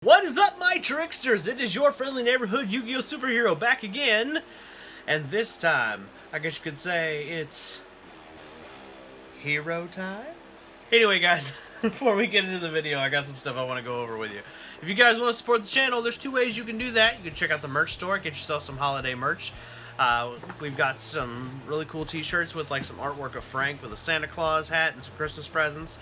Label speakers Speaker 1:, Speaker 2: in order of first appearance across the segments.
Speaker 1: What is up, my tricksters? It is your friendly neighborhood Yu-Gi-Oh superhero back again. And this time, I guess you could say it's hero time? Anyway, guys, before we get into the video, I got some stuff I want to go over with you. If you guys want to support the channel, there's two ways you can do that. You can check out the merch store, get yourself some holiday merch. We've got some really cool t-shirts with like some artwork of Frank with a Santa Claus hat and some Christmas presents.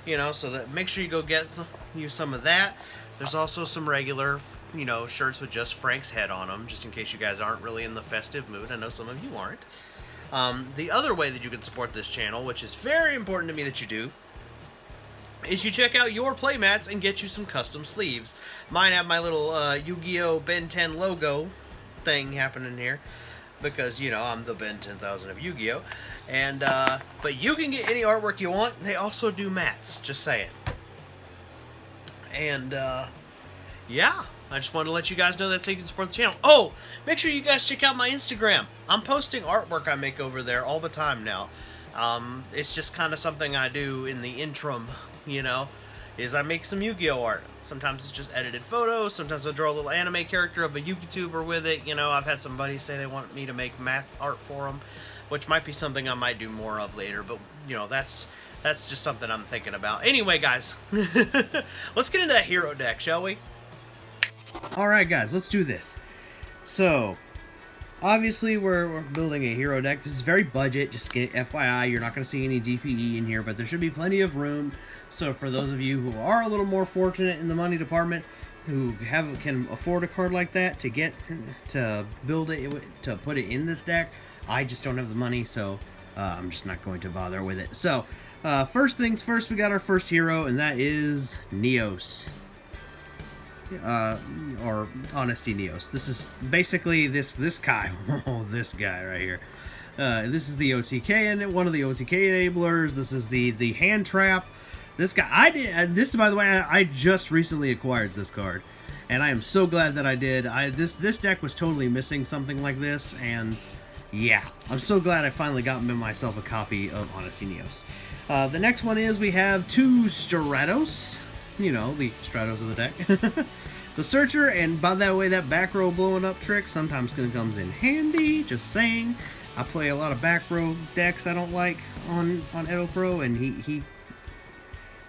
Speaker 1: You know, so that make sure you go get some of that. There's also some regular, you know, shirts with just Frank's head on them, just in case you guys aren't really in the festive mood. I know some of you aren't. The other way that you can support this channel, which is very important to me that you do, is you check out your playmats and get you some custom sleeves. Mine have my little Yu-Gi-Oh! Ben 10 logo thing happening here, because, you know, I'm the Ben 10,000 of Yu-Gi-Oh! And, but you can get any artwork you want. They also do mats, just saying. And, yeah, I just wanted to let you guys know that so you can support the channel. Oh, make sure you guys check out my Instagram. I'm posting artwork I make over there all the time now. It's just kind of something I do in the interim, you know, is I make some Yu-Gi-Oh art. Sometimes it's just edited photos. Sometimes I'll draw a little anime character of a YouTuber with it. You know, I've had some buddies say they want me to make math art for them, which might be something I might do more of later. But, you know, that's just something I'm thinking about. Anyway, guys, let's get into that hero deck, shall we? Alright, guys, let's do this. So, obviously, we're building a hero deck. This is very budget. Just get FYI, you're not going to see any DPE in here, but there should be plenty of room. So, for those of you who are a little more fortunate in the money department, who can afford a card like that to build it, to put it in this deck, I just don't have the money, so I'm just not going to bother with it. So, first things first, we got our first hero, and that is Neos. Or Honesty Neos. This is basically this guy. Oh, this guy right here. This is the OTK, and one of the OTK enablers. This is the hand trap. This guy, this, by the way, I just recently acquired this card, and I am so glad that I did. This deck was totally missing something like this, and yeah, I'm so glad I finally got myself a copy of Honesty Neos. The next one is we have two Stratos. You know, the Stratos of the deck. The Searcher, and by that way, that back row blowing up trick sometimes comes in handy, just saying. I play a lot of back row decks I don't like on Edo Pro, and he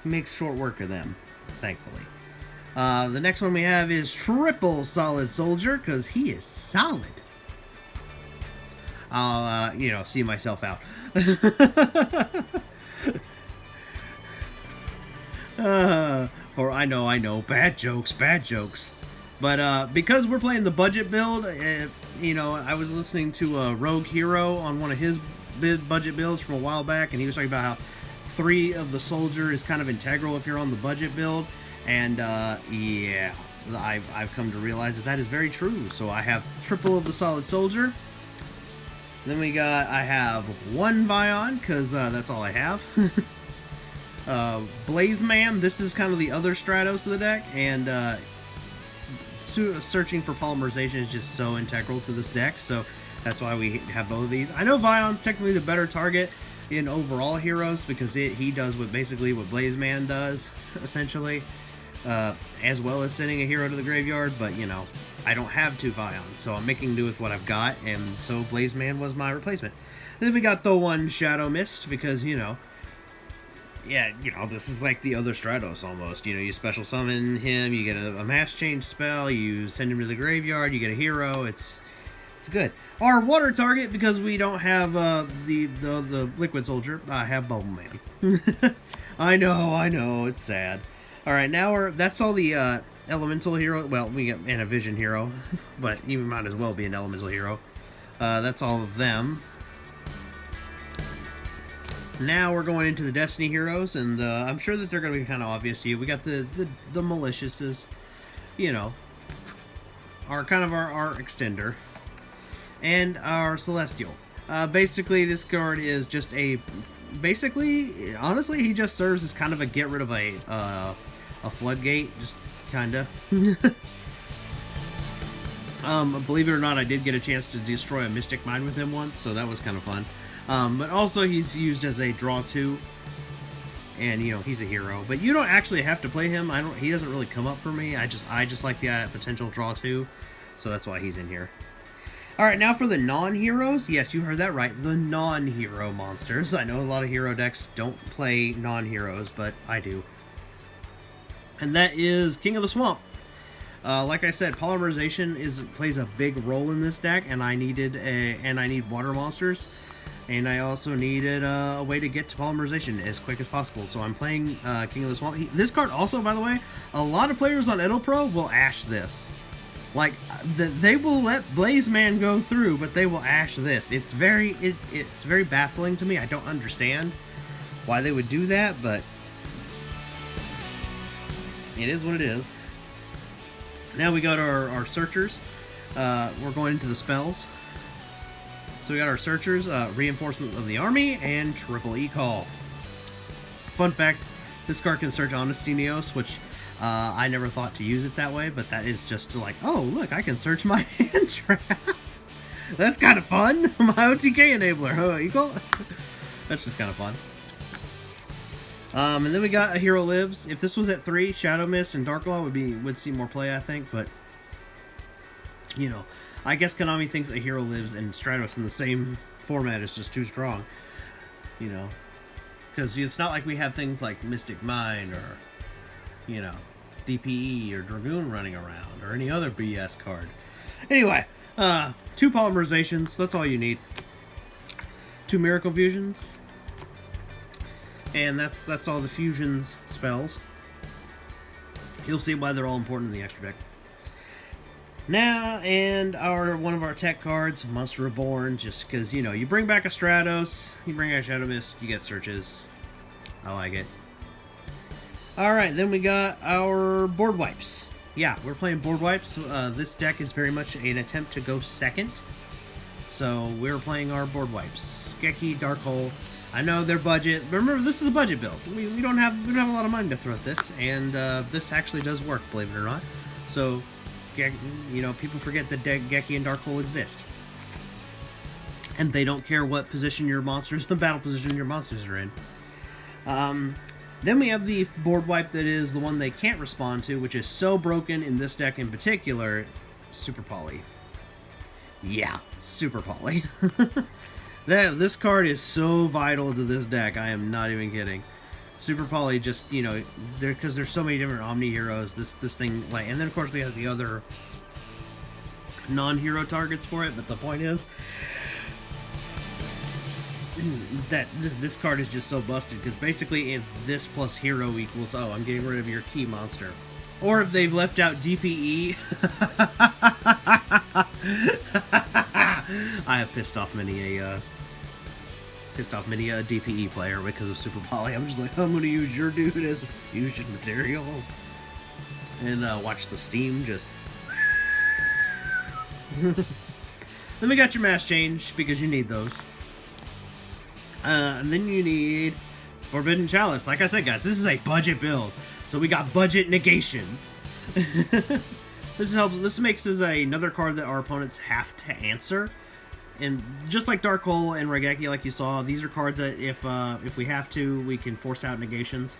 Speaker 1: makes short work of them, thankfully. The next one we have is Triple Solid Soldier, because he is solid. I'll, you know, see myself out. Or I know, bad jokes. But because we're playing the budget build, you know, I was listening to Rogue Hero on one of his budget builds from a while back, and he was talking about how 3 of the soldier is kind of integral if you're on the budget build, and yeah, I've come to realize that is very true. So I have triple of the solid soldier. Then I have 1 Vion, because that's all I have. Blaze Man, this is kind of the other Stratos of the deck, and searching for polymerization is just so integral to this deck, so that's why we have both of these. I know Vion's technically the better target in overall heroes, because he does basically what Blaze Man does, essentially, as well as sending a hero to the graveyard, but, you know, I don't have 2 Vions, so I'm making do with what I've got, and so Blaze Man was my replacement. Then we got the 1 Shadow Mist, because, you know, yeah, you know, this is like the other Stratos almost. You know, you special summon him, you get a mass change spell, you send him to the graveyard, you get a hero. It's good. Our water target, because we don't have the liquid soldier, I have Bubble Man. I know, it's sad. All right, now that's all the elemental hero. Well, we get and a vision hero, but you might as well be an elemental hero. That's all of them. Now we're going into the Destiny heroes, and I'm sure that they're going to be kind of obvious to you. We got the Maliciouses, you know, our extender, and our Celestial. Basically, this card is just honestly, he just serves as kind of a get rid of a floodgate, just kinda. Believe it or not, I did get a chance to destroy a Mystic Mine with him once, so that was kind of fun. But also he's used as a draw 2 and you know he's a hero. But you don't actually have to play him. He doesn't really come up for me. I just like the potential draw too, so that's why he's in here. All right, now for the non-heroes. Yes, you heard that right. The non-hero monsters. I know a lot of hero decks don't play non-heroes, but I do. And that is King of the Swamp. Like I said, polymerization plays a big role in this deck, and I need water monsters, and I also needed a way to get to polymerization as quick as possible. So I'm playing King of the Swamp. This card also, by the way, a lot of players on Edo Pro will ash this. Like, they will let Blaze Man go through, but they will ash this. It's very baffling to me. I don't understand why they would do that, but it is what it is. Now we got our searchers. We're going into the spells. So we got our searchers, reinforcement of the army, and triple E-call. Fun fact, this card can search Honesty Neos, which I never thought to use it that way, but that is just like, oh, look, I can search my hand trap. That's kind of fun. My OTK enabler. Oh, equal. That's just kind of fun. And then we got A Hero Lives. If this was at 3, Shadow Mist and Dark Law would see more play, I think, but you know, I guess Konami thinks A Hero Lives and Stratos in the same format is just too strong. You know, because it's not like we have things like Mystic Mind or, you know, DPE or Dragoon running around or any other BS card. Anyway, 2 polymerizations, that's all you need. 2 Miracle Fusions. And that's all the fusions spells. You'll see why they're all important in the extra deck. Now, and one of our tech cards, Monster Reborn, just because, you know, you bring back a Stratos, you bring back a Shadow Mist, you get searches. I like it. Alright, then we got our board wipes. Yeah, we're playing board wipes. This deck is very much an attempt to go second. So, we're playing our board wipes. Geki, Dark Hole. I know their budget. Remember, this is a budget build. We don't have a lot of money to throw at this, and this actually does work, believe it or not. So, you know, people forget that Geki and Dark Hole exist, and they don't care what position your monsters, the battle position your monsters are in. Then we have the board wipe that is the one they can't respond to, which is so broken in this deck in particular, Super Poly. Yeah, Super Poly. This card is so vital to this deck, I am not even kidding. Super Poly just, you know, because there's so many different Omni heroes, this thing, like, and then of course we have the other non-hero targets for it, but the point is that this card is just so busted, because basically if this plus hero equals, oh, I'm getting rid of your key monster. Or if they've left out DPE. I have pissed off many a DPE player because of Super Poly. I'm just like, I'm gonna use your dude as fusion material, and watch the steam just. Then we got your mass change because you need those, and then you need Forbidden Chalice. Like I said, guys, this is a budget build, so we got budget negation. This makes this another card that our opponents have to answer. And just like Dark Hole and Raigeki, like you saw, these are cards that if we have to, we can force out negations.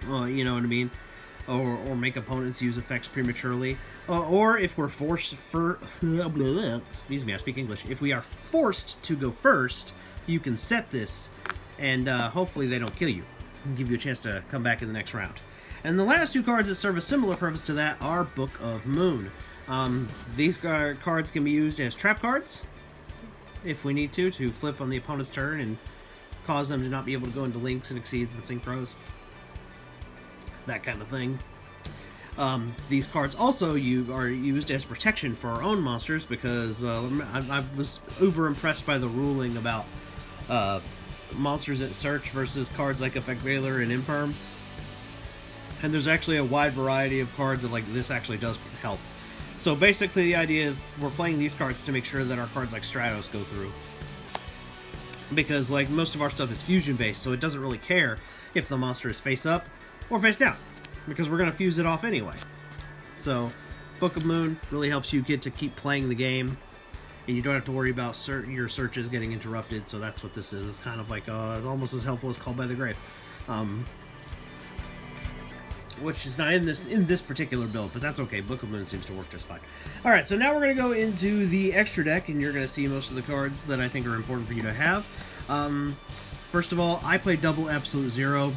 Speaker 1: Well, you know what I mean? Or make opponents use effects prematurely. Or if we're excuse me, I speak English. If we are forced to go first, you can set this, and hopefully they don't kill you. And give you a chance to come back in the next round. And the last 2 cards that serve a similar purpose to that are Book of Moon. These cards can be used as trap cards, if we need to flip on the opponent's turn and cause them to not be able to go into links and exceeds and synchros. That kind of thing. These cards also are used as protection for our own monsters, because I was uber impressed by the ruling about monsters at search versus cards like Effect Veiler and Imperm. And there's actually a wide variety of cards that, like, this actually does help. So basically the idea is we're playing these cards to make sure that our cards like Stratos go through. Because, like, most of our stuff is fusion based, so it doesn't really care if the monster is face up or face down, because we're going to fuse it off anyway. So Book of Moon really helps you get to keep playing the game. and you don't have to worry about your searches getting interrupted. So that's what this is. It's kind of like almost as helpful as Called by the Grave, which is not in this particular build, but that's okay. Book of Moon seems to work just fine. All right, so now we're gonna go into the extra deck, and you're gonna see most of the cards that I think are important for you to have. First of all, I play double Absolute Zero.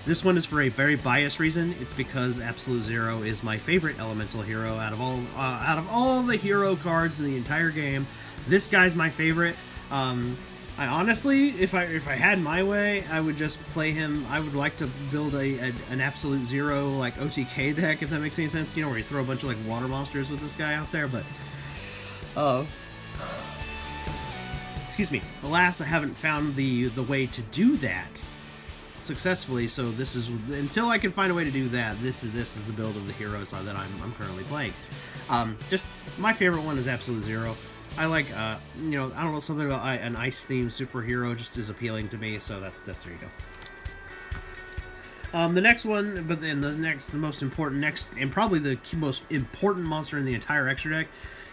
Speaker 1: This one is for a very biased reason. It's because Absolute Zero is my favorite elemental hero out of all the hero cards in the entire game. This guy's my favorite. I honestly, if I had my way, I would just play him. I would like to build an Absolute Zero like OTK deck, if that makes any sense. You know, where you throw a bunch of like water monsters with this guy out there, but excuse me. Alas, I haven't found the way to do that successfully. So this is, until I can find a way to do that, this is the build of the heroes that I'm currently playing. Just my favorite one is Absolute Zero. I like, you know, I don't know, something about an ice-themed superhero just is appealing to me, so that's there you go. The next one, but then the most important, and probably the most important monster in the entire extra deck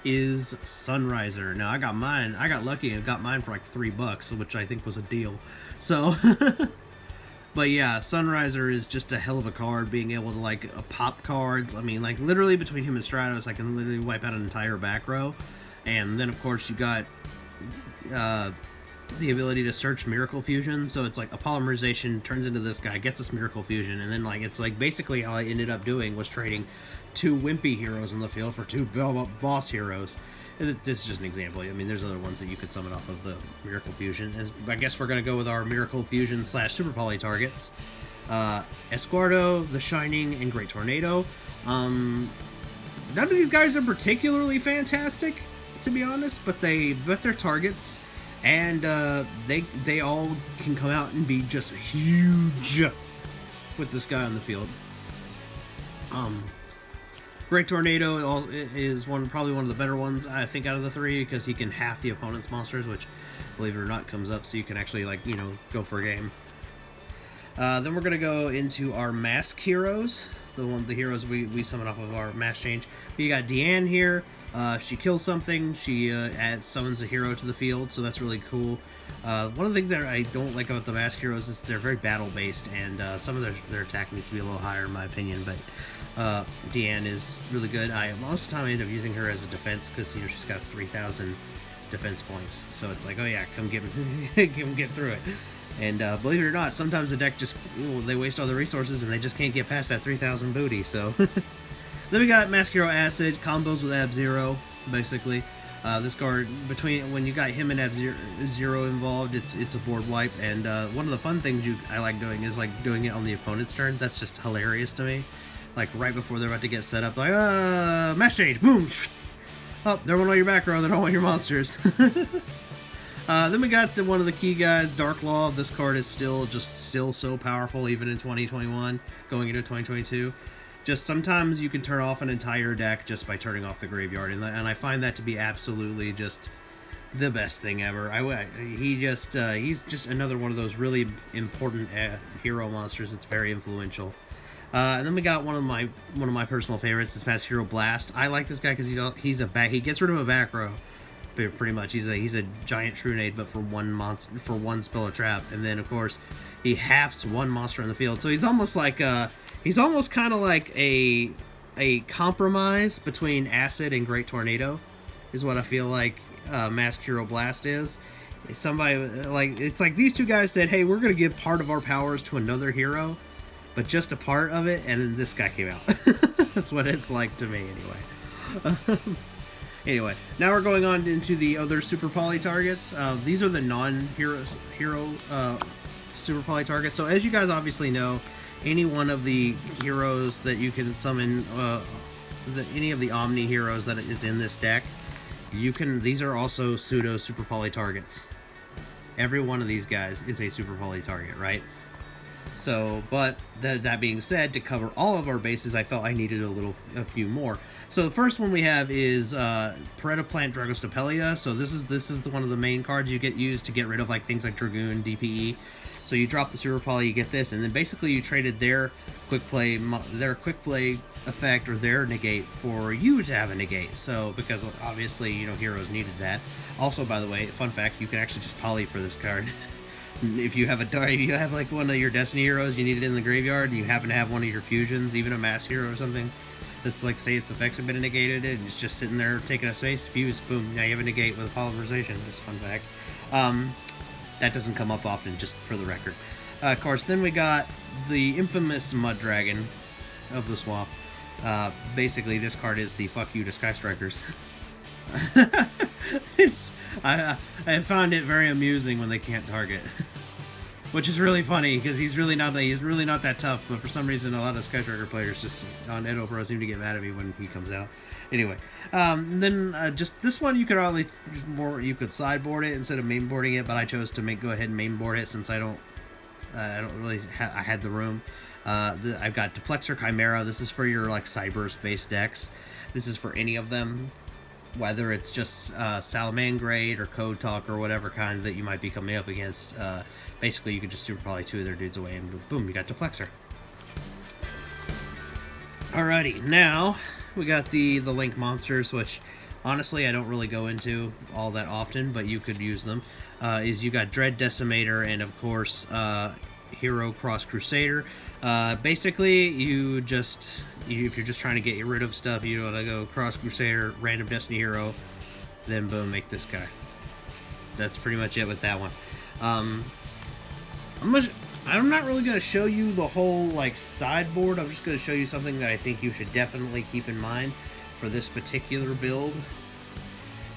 Speaker 1: is Sunriser. Now, I got lucky and got mine for like $3, which I think was a deal. So, but yeah, Sunriser is just a hell of a card, being able to, like, pop cards. I mean, like, literally between him and Stratos, I can literally wipe out an entire back row. And then, of course, you got the ability to search Miracle Fusion. So it's like a polymerization turns into this guy, gets us Miracle Fusion, and then, like, it's like basically all I ended up doing was trading 2 wimpy heroes in the field for 2 boss heroes. This is just an example. I mean, there's other ones that you could summon off of the Miracle Fusion. I guess we're going to go with our Miracle Fusion / Super Poly targets. Escuardo, The Shining, and Great Tornado. None of these guys are particularly fantastic, to be honest, but they're targets, and they all can come out and be just huge with this guy on the field. Great Tornado is probably one of the better ones, I think, out of the 3, because he can half the opponent's monsters, which, believe it or not, comes up, so you can actually, like, you know, go for a game. Then we're gonna go into our mask heroes, the heroes we summon off of our mask change. You got Deanne here. She kills something, she summons a hero to the field, so that's really cool. One of the things that I don't like about the mask heroes is they're very battle-based, and some of their attack needs to be a little higher, in my opinion, but Deanne is really good. Most of the time I end up using her as a defense, because, you know, she's got 3,000 defense points, so it's like, oh yeah, come get through it. And believe it or not, sometimes the deck just, they waste all the resources, and they just can't get past that 3,000 booty, so... Then we got Mask Hero Acid, combos with Ab-Zero, basically. This card, when you got him and Ab-Zero involved, it's a board wipe, and one of the fun things I like doing is, like, doing it on the opponent's turn. That's just hilarious to me. Like, right before they're about to get set up, like, Mask Change, boom! Oh, there went all your back row, they don't want your monsters. Then we got one of the key guys, Dark Law. This card is still so powerful, even in 2021, going into 2022. Just sometimes you can turn off an entire deck just by turning off the graveyard, and I find that to be absolutely just the best thing ever. He's just another one of those really important hero monsters. It's very influential. And then we got one of my personal favorites, this Mask Hero Blast. I like this guy because he gets rid of a back row, pretty much. He's a giant Trunade, but for one spell or trap, and then of course he halves one monster in the field. So he's almost like he's almost kind of like a compromise between Acid and Great Tornado, is what I feel like Mask Hero Blast is. Somebody, like, it's like these two guys said, hey, we're going to give part of our powers to another hero, but just a part of it, and then this guy came out. That's what it's like to me, anyway. Anyway, now we're going on into the other Super Poly targets. These are the non-hero Super Poly targets. So as you guys obviously know, any one of the heroes that you can summon, any of the Omni heroes that is in this deck, these are also pseudo Super Poly targets. Every one of these guys is a Super Poly target, right? So, but that being said, to cover all of our bases, I felt I needed a few more. So the first one we have is Pareto Plant Dragostopelia. So this is one of the main cards you get used to get rid of like things like Dragoon, DPE. So you drop the Super Poly, you get this, and then basically you traded their quick play effect or their negate for you to have a negate. So because obviously heroes needed that. Also, by the way, fun fact, you can actually just poly for this card. If you have like one of your Destiny heroes, you need it in the graveyard, and you happen to have one of your fusions, even a mass hero or something, that's like, say its effects have been negated, and it's just sitting there taking a space, fuse, boom, now you have a negate with a polymerization. Just a fun fact. That doesn't come up often, just for the record. Of course, then we got the infamous Mud Dragon of the Swamp. Basically, this card is the fuck you to Sky Strikers. I found it very amusing when they can't target, which is really funny because he's really not that tough. But for some reason, a lot of Sky Striker players just on Edo Pro seem to get mad at me when he comes out. Anyway, then just this one you could sideboard it instead of mainboarding it, but I chose to go ahead and mainboard it since I had the room. I've got Duplexer Chimera. This is for your like Cyberse-based decks. This is for any of them, whether it's just Salamangreat or Code Talk or whatever kind that you might be coming up against. Basically, you can just super poly 2 of their dudes away, and boom, you got Duplexer. Alrighty, now we got the Link monsters, which honestly I don't really go into all that often, but you could use them. You got Dread Decimator and of course Hero Cross Crusader. Basically, if you're just trying to get rid of stuff, you want to go Cross Crusader, random Destiny hero, then boom, make this guy. That's pretty much it with that one. I'm not really going to show you the whole like sideboard. I'm just going to show you something that I think you should definitely keep in mind for this particular build.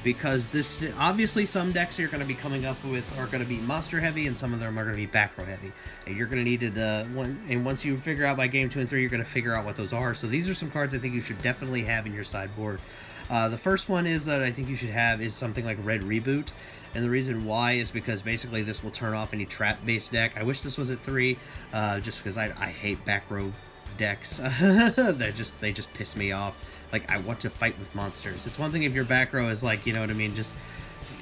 Speaker 1: Because this, obviously some decks you're going to be coming up with are going to be monster heavy, and some of them are going to be back row heavy. And you're going to need and once you figure out by game 2 and 3, you're going to figure out what those are. So these are some cards I think you should definitely have in your sideboard. The first one is that I think you should have is something like Red Reboot. And the reason why is because basically this will turn off any trap-based deck. I wish this was at 3, just because I hate back row decks. they just piss me off. Like, I want to fight with monsters. It's one thing if your back row is like, you know what I mean, just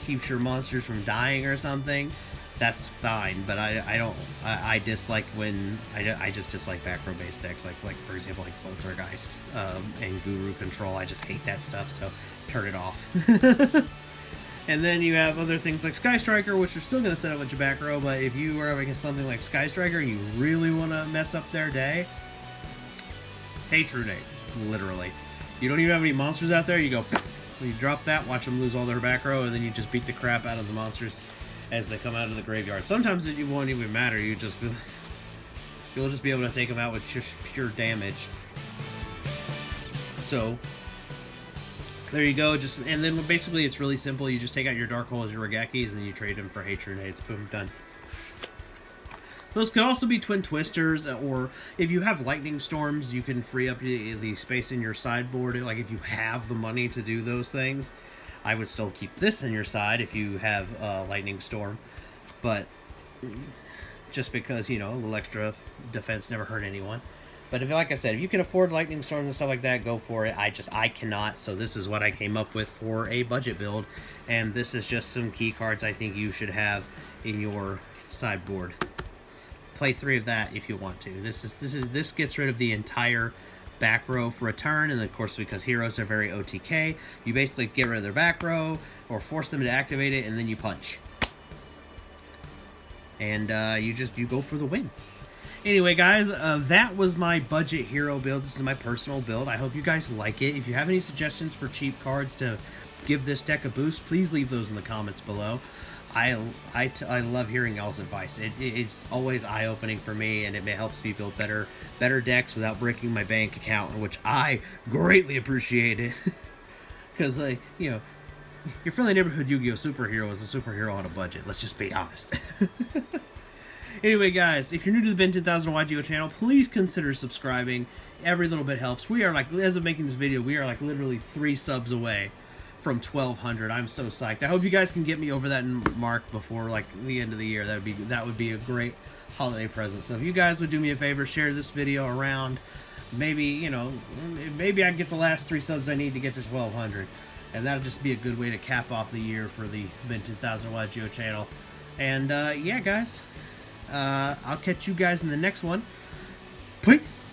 Speaker 1: keeps your monsters from dying or something. That's fine, but I dislike when I just dislike back row based decks, like for example like Poltergeist and Guru Control. I just hate that stuff, so turn it off. And then you have other things like Sky Striker, which are still going to set up with your back row, but if you are against something like Sky Striker and you really want to mess up their day, hey True Nate, literally. You don't even have any monsters out there, you go, you drop that, watch them lose all their back row, and then you just beat the crap out of the monsters as they come out of the graveyard. Sometimes it won't even matter, you'll just be able to take them out with just pure damage. So there you go. And then basically it's really simple. You just take out your Dark Hole as your Regekis, and then you trade them for Hatred Nades. Boom, done. Those could also be Twin Twisters, or if you have Lightning Storms, you can free up the space in your sideboard. Like if you have the money to do those things, I would still keep this in your side if you have Lightning Storm. But just because, you know, a little extra defense never hurt anyone. But if, like I said, if you can afford Lightning Storms and stuff like that, go for it. I cannot, so this is what I came up with for a budget build. And this is just some key cards I think you should have in your sideboard. Play 3 of that if you want to. This gets rid of the entire back row for a turn, and of course because heroes are very OTK, you basically get rid of their back row or force them to activate it, and then you punch. And you go for the win. Anyway, guys, that was my budget hero build. This is my personal build. I hope you guys like it. If you have any suggestions for cheap cards to give this deck a boost, please leave those in the comments below. I love hearing y'all's advice. It's always eye-opening for me, and it helps me build better decks without breaking my bank account, which I greatly appreciate it. Because, like, you know, your friendly neighborhood Yu-Gi-Oh! Superhero is a superhero on a budget. Let's just be honest. Anyway, guys, if you're new to the Ben 10,000 yugioh channel, please consider subscribing. Every little bit helps. We are, like, as of making this video, we are, like, literally 3 subs away from 1,200. I'm so psyched. I hope you guys can get me over that mark before, like, the end of the year. That would be a great holiday present. So if you guys would do me a favor, share this video around. Maybe, you know, maybe I get the last 3 subs I need to get to 1,200. And that'll just be a good way to cap off the year for the Ben 10,000 Yugioh channel. And yeah, guys, I'll catch you guys in the next one. Peace.